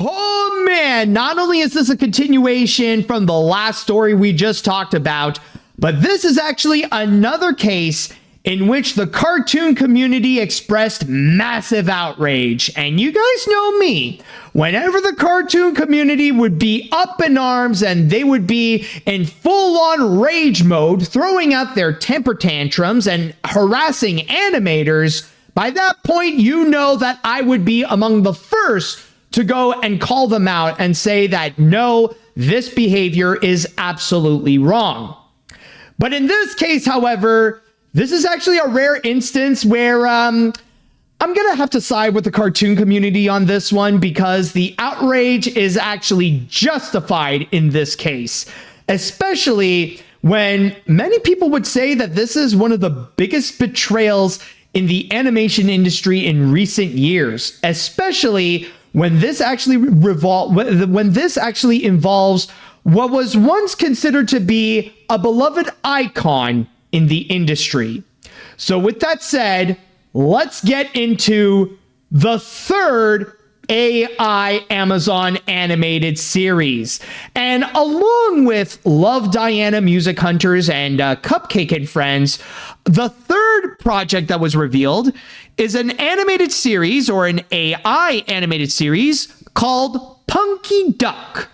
Oh man, not only is this a continuation from the last story we just talked about, but this is actually another case in which the cartoon community expressed massive outrage. And you guys know me, whenever the cartoon community would be up in arms and they would be in full-on rage mode, throwing out their temper tantrums and harassing animators, by that point you know that I would be among the first to go and call them out and say that no, this behavior is absolutely wrong. But in this case, however, this is actually a rare instance where I'm going to have to side with the cartoon community on this one because the outrage is actually justified in this case, especially when many people would say that this is one of the biggest betrayals in the animation industry in recent years, especially when this actually involves what was once considered to be a beloved icon in the industry. So with that said, let's get into the third AI Amazon animated series. And along with Love, Diana, Music Hunters, and Cupcake and Friends, the third project that was revealed is an animated series, or an AI animated series, called Punky Duck.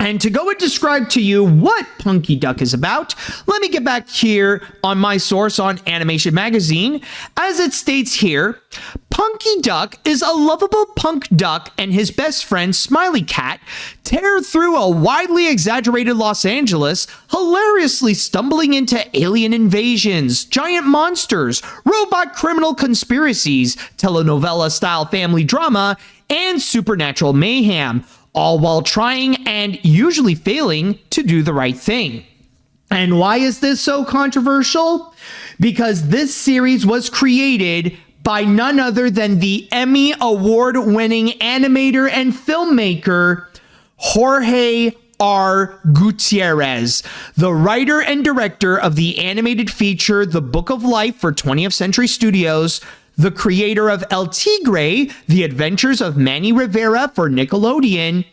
And to go and describe to you what Punky Duck is about, let me get back here on my source on Animation Magazine. As it states here, Punky Duck is a lovable punk duck and his best friend Smiley Cat tear through a widely exaggerated Los Angeles, hilariously stumbling into alien invasions, giant monsters, robot criminal conspiracies, telenovela-style family drama, and supernatural mayhem, all while trying and usually failing to do the right thing. And why is this so controversial? Because this series was created by none other than the Emmy Award-winning animator and filmmaker Jorge R. Gutierrez, the writer and director of the animated feature The Book of Life for 20th Century Studios, the creator of El Tigre, The Adventures of Manny Rivera for Nickelodeon,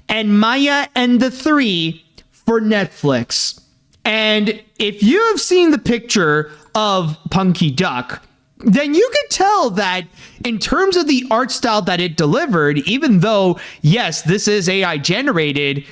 and Maya and the Three for Netflix. And if you have seen the picture of Punky Duck, then you could tell that in terms of the art style that it delivered, even though, yes, this is AI generated,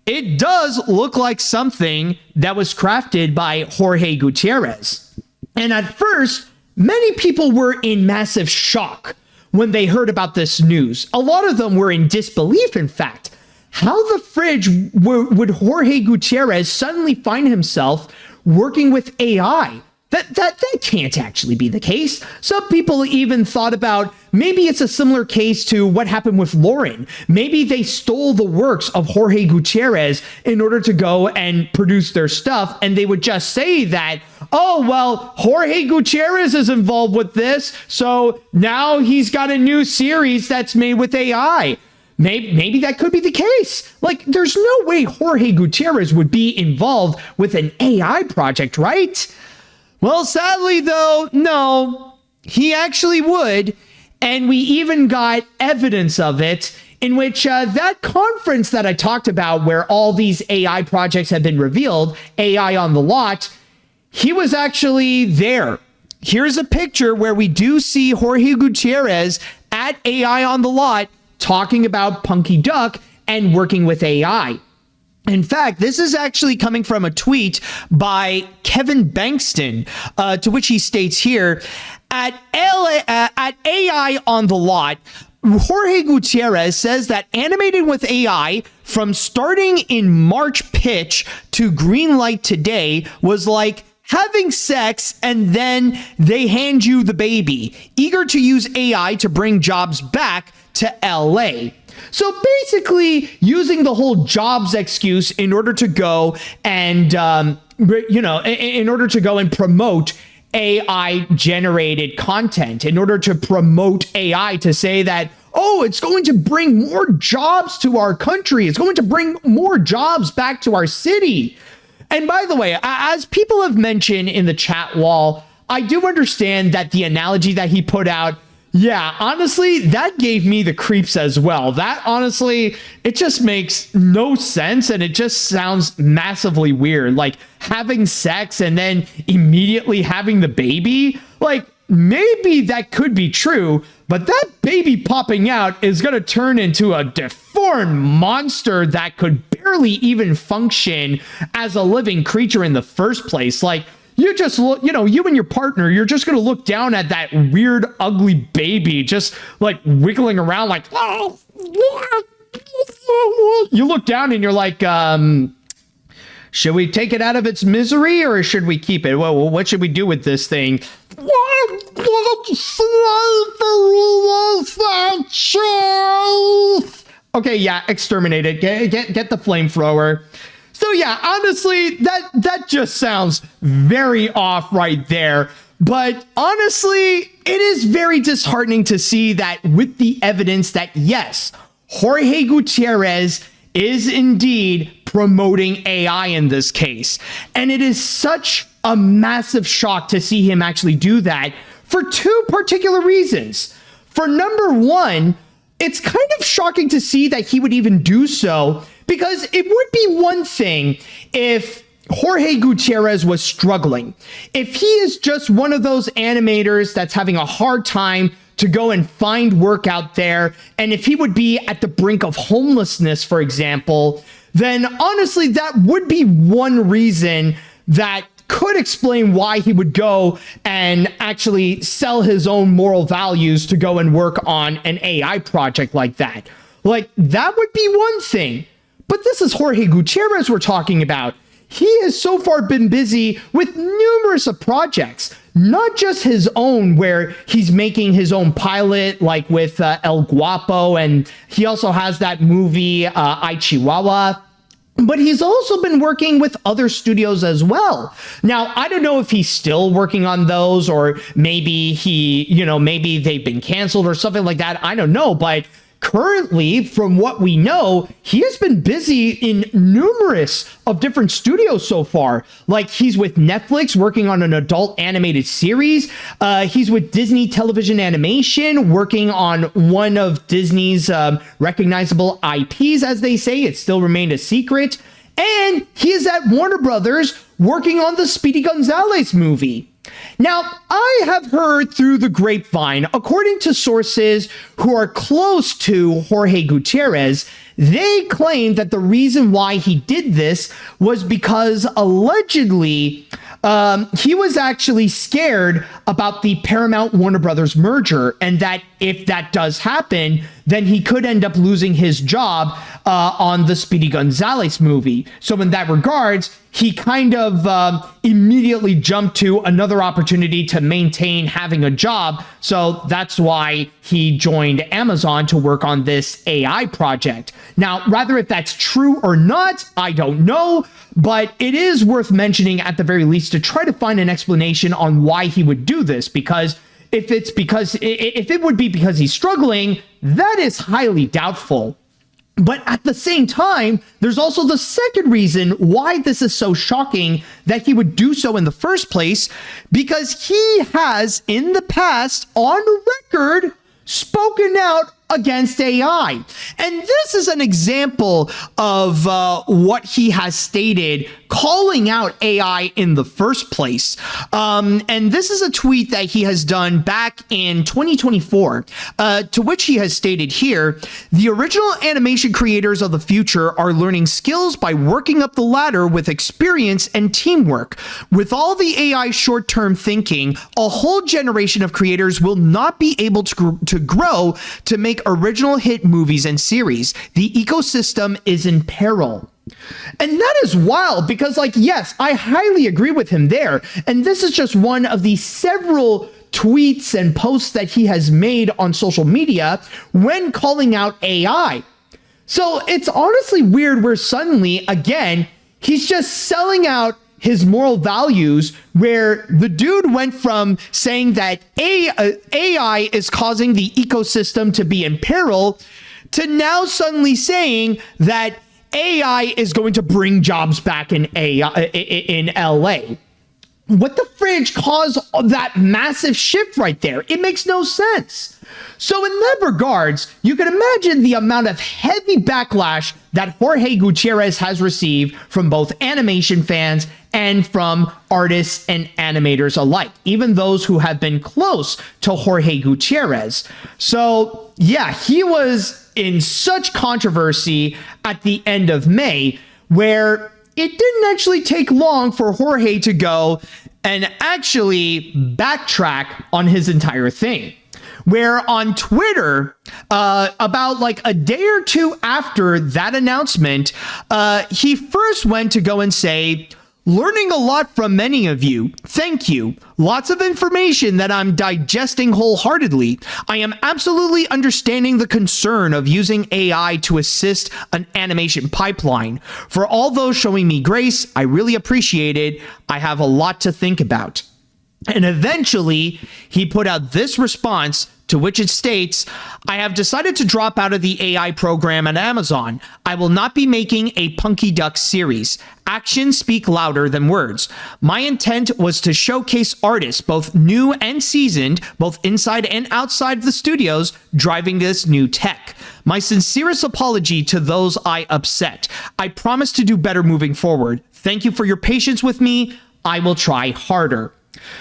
it does look like something that was crafted by Jorge Gutierrez. And at first, many people were in massive shock when they heard about this news. A lot of them were in disbelief, in fact. How the fridge would Jorge Gutierrez suddenly find himself working with AI? That can't actually be the case. Some people even thought about maybe it's a similar case to what happened with Lauren. Maybe they stole the works of Jorge Gutierrez in order to go and produce their stuff, and they would just say that, oh, well, Jorge Gutierrez is involved with this, so now he's got a new series that's made with AI. Maybe that could be the case. Like, there's no way Jorge Gutierrez would be involved with an AI project, right? Well, sadly, though, no, he actually would. And we even got evidence of it in which that conference that I talked about where all these AI projects have been revealed, AI on the Lot, he was actually there. Here's a picture where we do see Jorge Gutierrez at AI on the Lot talking about Punky Duck and working with AI. In fact, this is actually coming from a tweet by Kevin Bankston, to which he states here, at AI on the Lot, Jorge Gutierrez says that animated with AI from starting in March pitch to green light today was like having sex and then they hand you the baby, eager to use AI to bring jobs back to LA. So basically using the whole jobs excuse in order to go and, in order to go and promote AI generated content, in order to promote AI to say that, oh, it's going to bring more jobs to our country. It's going to bring more jobs back to our city. And by the way, as people have mentioned in the chat wall, I do understand that the analogy that he put out, Yeah, honestly, that gave me the creeps as well. That honestly, it just makes no sense and it just sounds massively weird. Like having sex and then immediately having the baby. Like maybe that could be true, but that baby popping out is going to turn into a deformed monster that could barely even function as a living creature in the first place. Like, you just look, you and your partner, you're just going to look down at that weird, ugly baby just like wiggling around like, oh, you look down and you're like, should we take it out of its misery or should we keep it? Well, what should we do with this thing? Okay, yeah, exterminate it. Get the flamethrower. So yeah, honestly, that just sounds very off right there. But honestly, it is very disheartening to see that with the evidence that yes, Jorge Gutierrez is indeed promoting AI in this case. And it is such a massive shock to see him actually do that for two particular reasons. For number one, it's kind of shocking to see that he would even do so, because it would be one thing if Jorge Gutierrez was struggling. If he is just one of those animators that's having a hard time to go and find work out there, and if he would be at the brink of homelessness, for example, then honestly, that would be one reason that could explain why he would go and actually sell his own moral values to go and work on an AI project like that. Like, that would be one thing. But this is Jorge Gutierrez we're talking about. He has so far been busy with numerous of projects, not just his own, where he's making his own pilot, like with El Guapo, and he also has that movie, I, Chihuahua. But he's also been working with other studios as well. Now, I don't know if he's still working on those, or maybe maybe they've been canceled or something like that. I don't know, but currently, from what we know, he has been busy in numerous of different studios so far. Like, he's with Netflix working on an adult animated series. He's with Disney Television Animation working on one of Disney's recognizable IPs, as they say. It still remained a secret. And he is at Warner Brothers working on the Speedy Gonzales movie. Now, I have heard through the grapevine, according to sources who are close to Jorge Gutierrez, they claim that the reason why he did this was because allegedly he was actually scared about the Paramount Warner Brothers merger, and that if that does happen, then he could end up losing his job on the Speedy Gonzales movie. So in that regards, he kind of immediately jumped to another opportunity to maintain having a job. So that's why he joined Amazon to work on this AI project. Now, rather if that's true or not, I don't know, but it is worth mentioning at the very least to try to find an explanation on why he would do this, because if it would be because he's struggling, that is highly doubtful. But at the same time, there's also the second reason why this is so shocking that he would do so in the first place, because he has in the past on record spoken out against AI. And this is an example of what he has stated, calling out AI in the first place. And this is a tweet that he has done back in 2024, to which he has stated here, "The original animation creators of the future are learning skills by working up the ladder with experience and teamwork. With all the AI short-term thinking, a whole generation of creators will not be able to grow to make original hit movies and series. The ecosystem is in peril." And that is wild because, like, yes, I highly agree with him there. And this is just one of the several tweets and posts that he has made on social media when calling out AI. So it's honestly weird where suddenly, again, he's just selling out his moral values, where the dude went from saying that AI is causing the ecosystem to be in peril to now suddenly saying that AI is going to bring jobs back in LA. what the fridge caused that massive shift right there? It makes no sense. So in that regards, you can imagine the amount of heavy backlash that Jorge Gutierrez has received from both animation fans and from artists and animators alike, even those who have been close to Jorge Gutierrez. So yeah, he was in such controversy at the end of May, where it didn't actually take long for Jorge to go and actually backtrack on his entire thing. Where on Twitter, about like a day or two after that announcement, he first went to go and say, "Learning a lot from many of you. Thank you. Lots of information that I'm digesting wholeheartedly. I am absolutely understanding the concern of using AI to assist an animation pipeline. For all those showing me grace, I really appreciate it. I have a lot to think about." And eventually, he put out this response, to which it states, "I have decided to drop out of the AI program at Amazon. I will not be making a Punky Duck series. Actions speak louder than words. My intent was to showcase artists, both new and seasoned, both inside and outside the studios, driving this new tech. My sincerest apology to those I upset. I promise to do better moving forward. Thank you for your patience with me. I will try harder."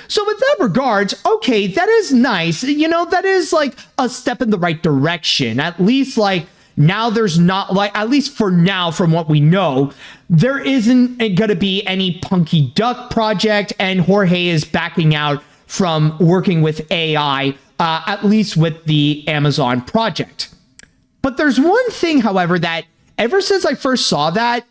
So with that regards, okay, that is nice. You know, that is like a step in the right direction. At least like now there's not like, at least for now, from what we know, there isn't going to be any Punky Duck project, and Jorge is backing out from working with AI, at least with the Amazon project. But there's one thing, however, that ever since I first saw that,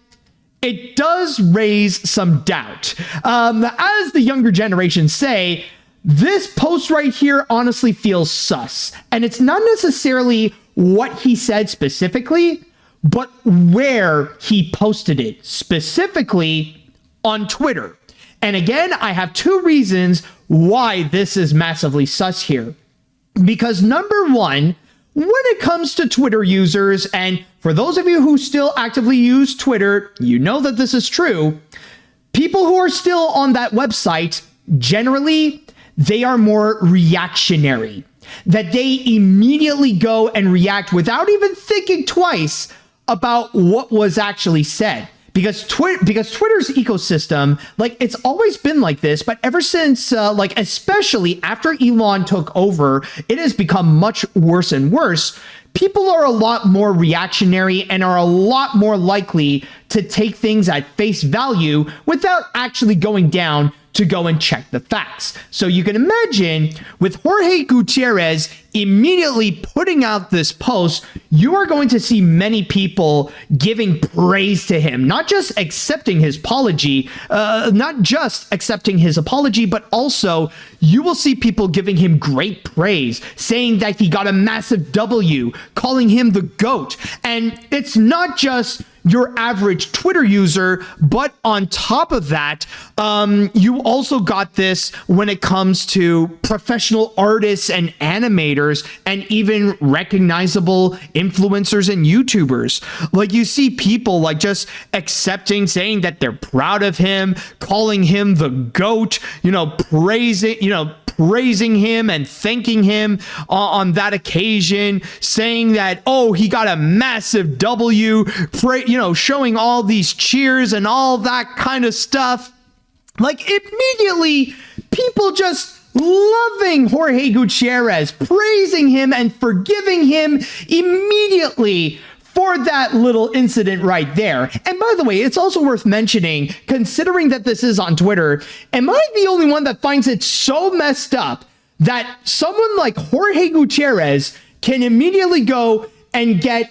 it does raise some doubt. As the younger generation say, this post right here honestly feels sus. And it's not necessarily what he said specifically, but where he posted it, specifically on Twitter. And again, I have two reasons why this is massively sus here. Because number one, when it comes to Twitter users, and for those of you who still actively use Twitter, you know that this is true. People who are still on that website, generally, they are more reactionary. That they immediately go and react without even thinking twice about what was actually said. Because Twitter's ecosystem, like, it's always been like this, but ever since, like, especially after Elon took over, it has become much worse and worse. People are a lot more reactionary and are a lot more likely to take things at face value without actually going down to go and check the facts. So you can imagine with Jorge Gutierrez immediately putting out this post, you are going to see many people giving praise to him, not just accepting his apology, but also you will see people giving him great praise, saying that he got a massive W, calling him the GOAT. And it's not just your average Twitter user, but on top of that, you also got this when it comes to professional artists and animators and even recognizable influencers and YouTubers. Like, you see people like just accepting, saying that they're proud of him, calling him the GOAT, praising him and thanking him on that occasion, saying that, oh, he got a massive W, showing all these cheers and all that kind of stuff. Like, immediately, people just loving Jorge Gutierrez, praising him and forgiving him immediately for that little incident right there. And by the way, it's also worth mentioning, considering that this is on Twitter, am I the only one that finds it so messed up that someone like Jorge Gutierrez can immediately go and get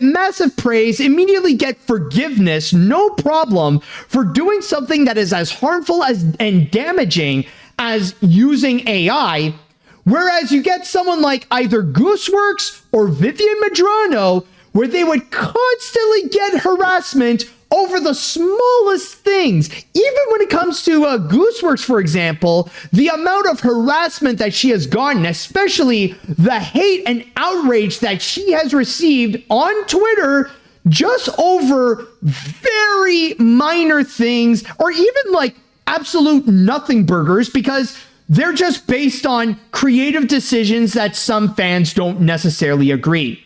massive praise, immediately get forgiveness, no problem, for doing something that is as harmful and damaging as using AI? Whereas you get someone like either Gooseworks or Vivian Medrano, where they would constantly get harassment over the smallest things. Even when it comes to Gooseworks, for example, the amount of harassment that she has gotten, especially the hate and outrage that she has received on Twitter just over very minor things, or even like absolute nothing burgers because they're just based on creative decisions that some fans don't necessarily agree.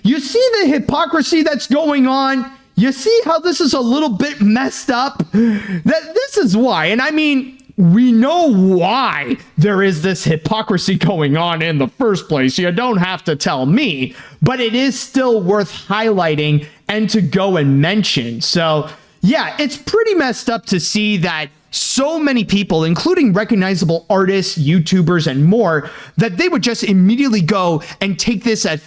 You see the hypocrisy that's going on? You see how this is a little bit messed up? This is why. And I mean, we know why there is this hypocrisy going on in the first place. You don't have to tell me, but it is still worth highlighting and to go and mention. So yeah, it's pretty messed up to see that so many people, including recognizable artists, YouTubers, and more, that they would just immediately go and take this at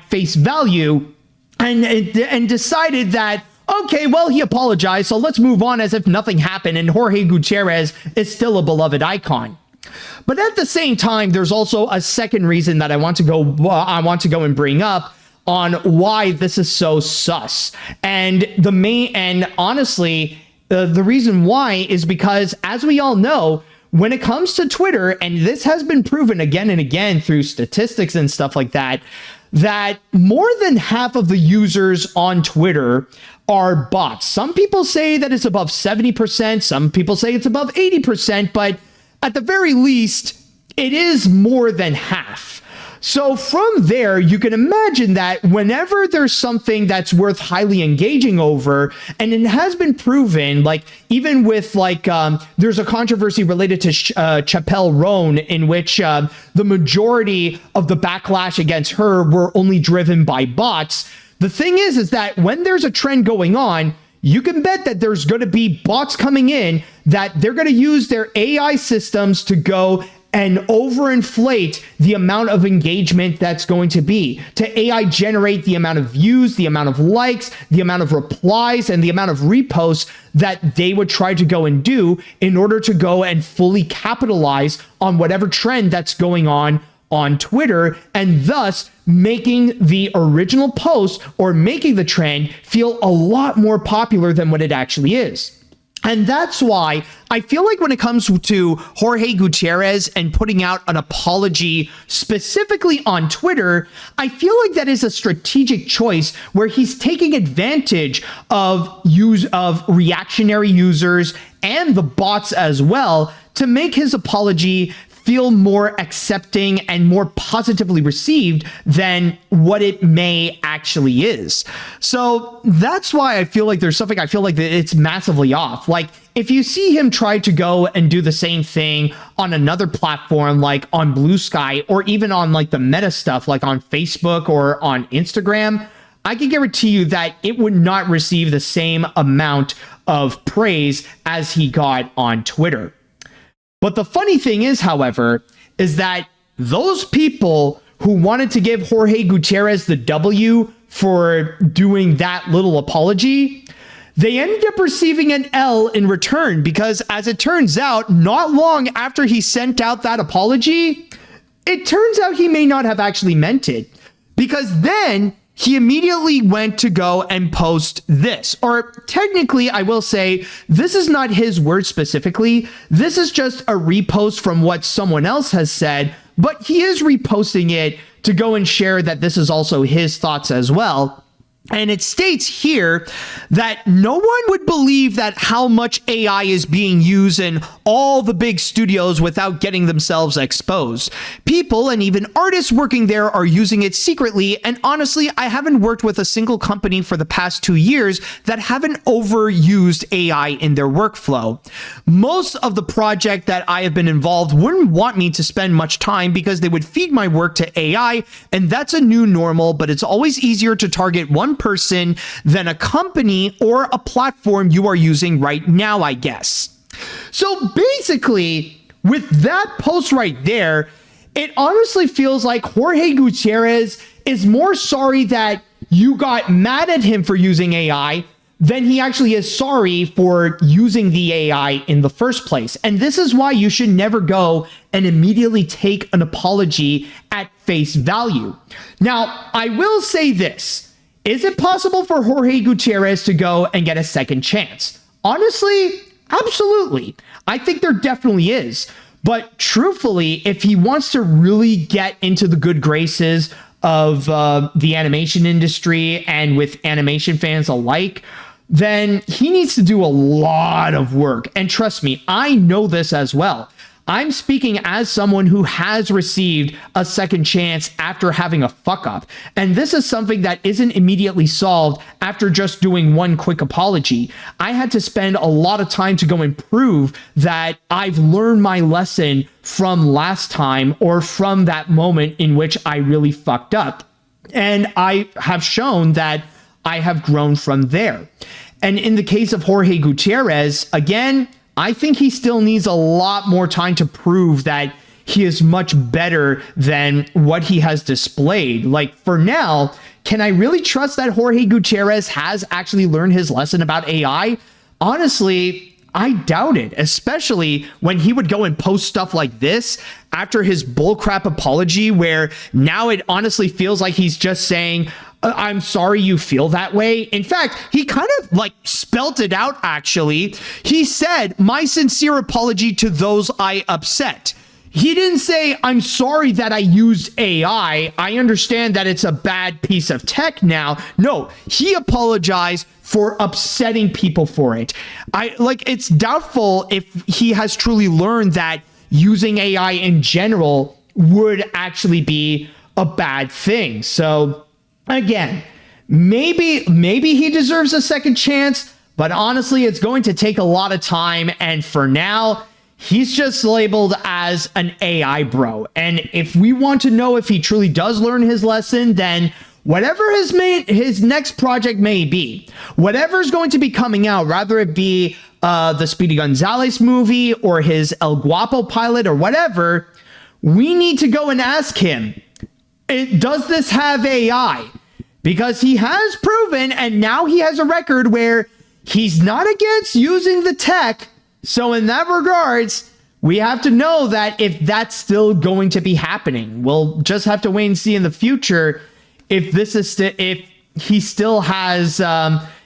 face value and decided that, okay, well, he apologized, so let's move on as if nothing happened, and Jorge Gutierrez is still a beloved icon. But at the same time, there's also a second reason that I want to go and bring up on why this is so sus. And honestly, the reason why is because, as we all know, when it comes to Twitter, and this has been proven again and again through statistics and stuff like that, that more than half of the users on Twitter are bots. Some people say that it's above 70%, some people say it's above 80%, but at the very least, it is more than half. So from there, you can imagine that whenever there's something that's worth highly engaging over, and it has been proven, like even with there's a controversy related to Chappelle Roan, in which the majority of the backlash against her were only driven by bots. The thing is that when there's a trend going on, you can bet that there's going to be bots coming in that they're going to use their AI systems to go and overinflate the amount of engagement that's going to be, to AI generate the amount of views, the amount of likes, the amount of replies, and the amount of reposts that they would try to go and do in order to go and fully capitalize on whatever trend that's going on Twitter, and thus making the original post or making the trend feel a lot more popular than what it actually is. And that's why I feel like when it comes to Jorge Gutierrez and putting out an apology specifically on Twitter, I feel like that is a strategic choice where he's taking advantage of reactionary users and the bots as well to make his apology feel more accepting and more positively received than what it may actually is. So that's why I feel like there's something, I feel like that it's massively off. Like, if you see him try to go and do the same thing on another platform, like on Blue Sky, or even on like the meta stuff, like on Facebook or on Instagram, I can guarantee you that it would not receive the same amount of praise as he got on Twitter. But the funny thing is, however, is that those people who wanted to give Jorge Gutierrez the W for doing that little apology, they ended up receiving an L in return, because as it turns out, not long after he sent out that apology, it turns out he may not have actually meant it, because then he immediately went to go and post this. Or technically, I will say, this is not his word specifically. This is just a repost from what someone else has said, but he is reposting it to go and share that this is also his thoughts as well. And it states here that no one would believe that how much AI is being used in all the big studios without getting themselves exposed. People and even artists working there are using it secretly, and honestly, I haven't worked with a single company for the past 2 years that haven't overused AI in their workflow. Most of the project that I have been involved wouldn't want me to spend much time because they would feed my work to AI, and that's a new normal, but it's always easier to target one person than a company or a platform you are using right now, I guess. So basically, with that post right there, it honestly feels like Jorge Gutierrez is more sorry that you got mad at him for using AI than he actually is sorry for using the AI in the first place. And this is why you should never go and immediately take an apology at face value. Now, I will say this. Is it possible for Jorge Gutierrez to go and get a second chance? Honestly, absolutely. I think there definitely is. But truthfully, if he wants to really get into the good graces of the animation industry and with animation fans alike, then he needs to do a lot of work. And trust me, I know this as well. I'm speaking as someone who has received a second chance after having a fuck up. And this is something that isn't immediately solved after just doing one quick apology. I had to spend a lot of time to go and prove that I've learned my lesson from last time or from that moment in which I really fucked up. And I have shown that I have grown from there. And in the case of Jorge Gutierrez, again, I think he still needs a lot more time to prove that he is much better than what he has displayed. Like, for now, can I really trust that Jorge Gutierrez has actually learned his lesson about AI? Honestly, I doubt it, especially when he would go and post stuff like this after his bullcrap apology, where now it honestly feels like he's just saying, I'm sorry you feel that way. In fact, he kind of like spelt it out, actually. He said, my sincere apology to those I upset. He didn't say, I'm sorry that I used AI. I understand that it's a bad piece of tech now. No, he apologized for upsetting people for it. It's doubtful if he has truly learned that using AI in general would actually be a bad thing. So again, maybe he deserves a second chance, but honestly, it's going to take a lot of time. And for now, he's just labeled as an AI bro. And if we want to know if he truly does learn his lesson, then whatever his next project may be, whatever is going to be coming out, rather it be the Speedy Gonzalez movie or his El Guapo pilot or whatever, we need to go and ask him, does this have AI? Because he has proven, and now he has a record where he's not against using the tech. So in that regards, we have to know that if that's still going to be happening. We'll just have to wait and see in the future if this is if he still has,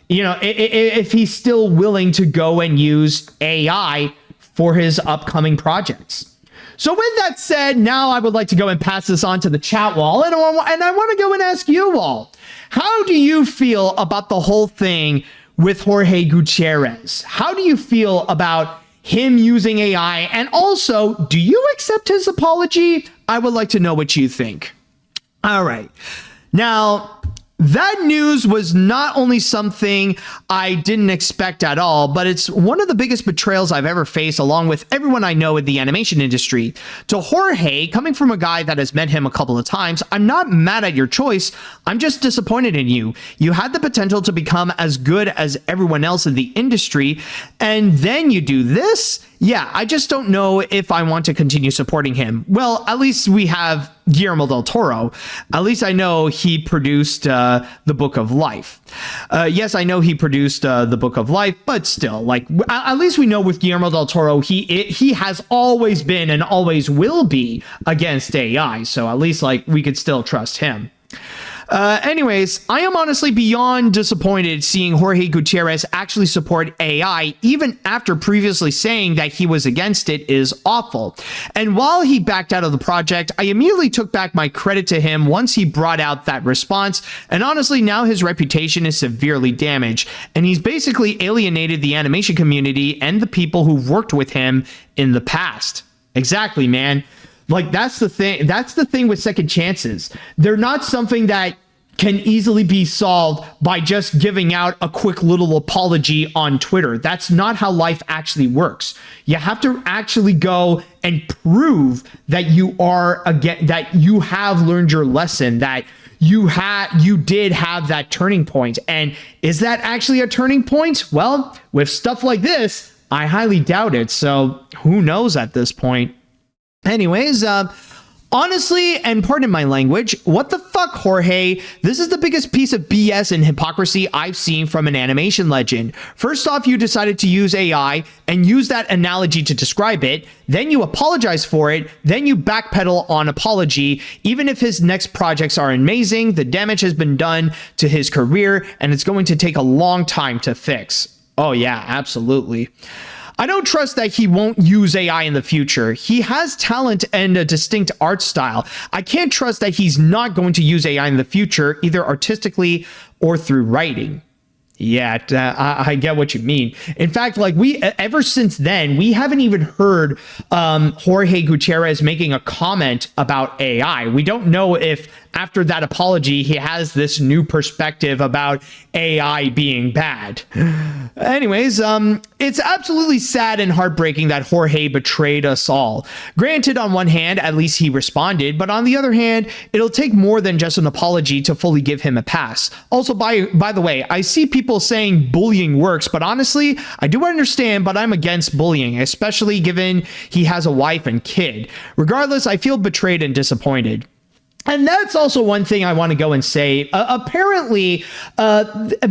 if he's still willing to go and use AI for his upcoming projects. So with that said, now I would like to go and pass this on to the chat wall, and I want to go and ask you all, how do you feel about the whole thing with Jorge Gutierrez? How do you feel about him using AI? And also, do you accept his apology? I would like to know what you think. All right. Now, that news was not only something I didn't expect at all, but it's one of the biggest betrayals I've ever faced, along with everyone I know in the animation industry. To Jorge, coming from a guy that has met him a couple of times, I'm not mad at your choice. I'm just disappointed in you. You had the potential to become as good as everyone else in the industry, and then you do this? Yeah, I just don't know if I want to continue supporting him. Well, at least we have Guillermo del Toro. At least I know he produced The Book of Life. Yes, I know he produced The Book of Life, but still, like, at least we know with Guillermo del Toro, he has always been and always will be against AI. So at least, like, we could still trust him. Anyways, I am honestly beyond disappointed seeing Jorge Gutierrez actually support AI, even after previously saying that he was against it is awful. And while he backed out of the project, I immediately took back my credit to him once he brought out that response, and honestly now his reputation is severely damaged, and he's basically alienated the animation community and the people who've worked with him in the past. Exactly, man. Like, that's the thing. That's the thing with second chances. They're not something that can easily be solved by just giving out a quick little apology on Twitter. That's not how life actually works. You have to actually go and prove that that you have learned your lesson, that you did have that turning point. And is that actually a turning point? Well, with stuff like this, I highly doubt it. So who knows at this point? Anyways, honestly, and pardon my language, what the fuck, Jorge? This is the biggest piece of BS and hypocrisy I've seen from an animation legend. First off, you decided to use AI and use that analogy to describe it. Then you apologize for it. Then you backpedal on apology. Even if his next projects are amazing, the damage has been done to his career, and it's going to take a long time to fix. Oh yeah, absolutely. I don't trust that he won't use AI in the future. He has talent and a distinct art style. I can't trust that he's not going to use AI in the future, either artistically or through writing. Yeah, I get what you mean. In fact, like ever since then, we haven't even heard Jorge Gutierrez making a comment about AI. We don't know if after that apology, he has this new perspective about AI being bad. Anyways, it's absolutely sad and heartbreaking that Jorge betrayed us all. Granted, on one hand, at least he responded, but on the other hand, it'll take more than just an apology to fully give him a pass. Also, by the way, I see people saying bullying works, but honestly, I do understand, but I'm against bullying, especially given he has a wife and kid. Regardless, I feel betrayed and disappointed. And that's also one thing I want to go and say. Apparently,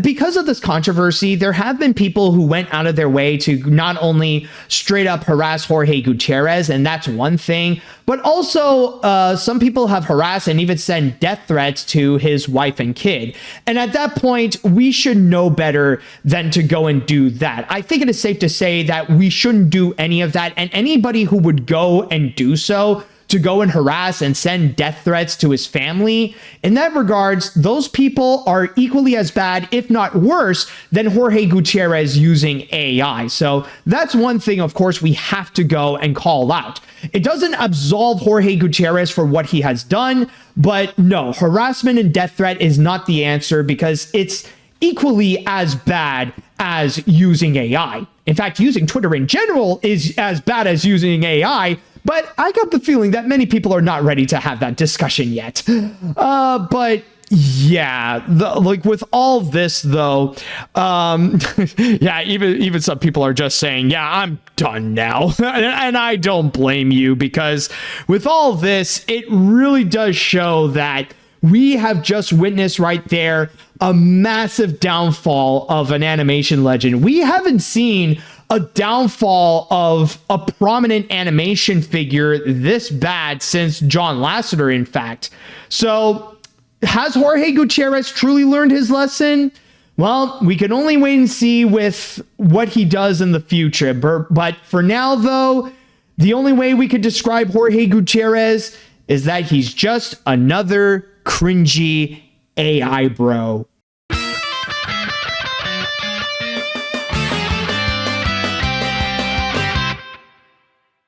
because of this controversy, there have been people who went out of their way to not only straight up harass Jorge Gutierrez, and that's one thing, but also some people have harassed and even sent death threats to his wife and kid. And at that point, we should know better than to go and do that. I think it is safe to say that we shouldn't do any of that. And anybody who would go and do so, to go and harass and send death threats to his family, in that regards, those people are equally as bad, if not worse, than Jorge Gutierrez using AI. So that's one thing, of course, we have to go and call out. It doesn't absolve Jorge Gutierrez for what he has done, but no, harassment and death threat is not the answer because it's equally as bad as using AI. In fact, using Twitter in general is as bad as using AI, but I got the feeling that many people are not ready to have that discussion yet. But yeah, like with all this though, yeah, even some people are just saying, yeah, I'm done now. And I don't blame you, because with all this, it really does show that we have just witnessed right there a massive downfall of an animation legend. We haven't seen a downfall of a prominent animation figure this bad since John Lasseter, in fact. So has Jorge Gutierrez truly learned his lesson? Well, we can only wait and see with what he does in the future. But for now, though, the only way we could describe Jorge Gutierrez is that he's just another cringy AI bro.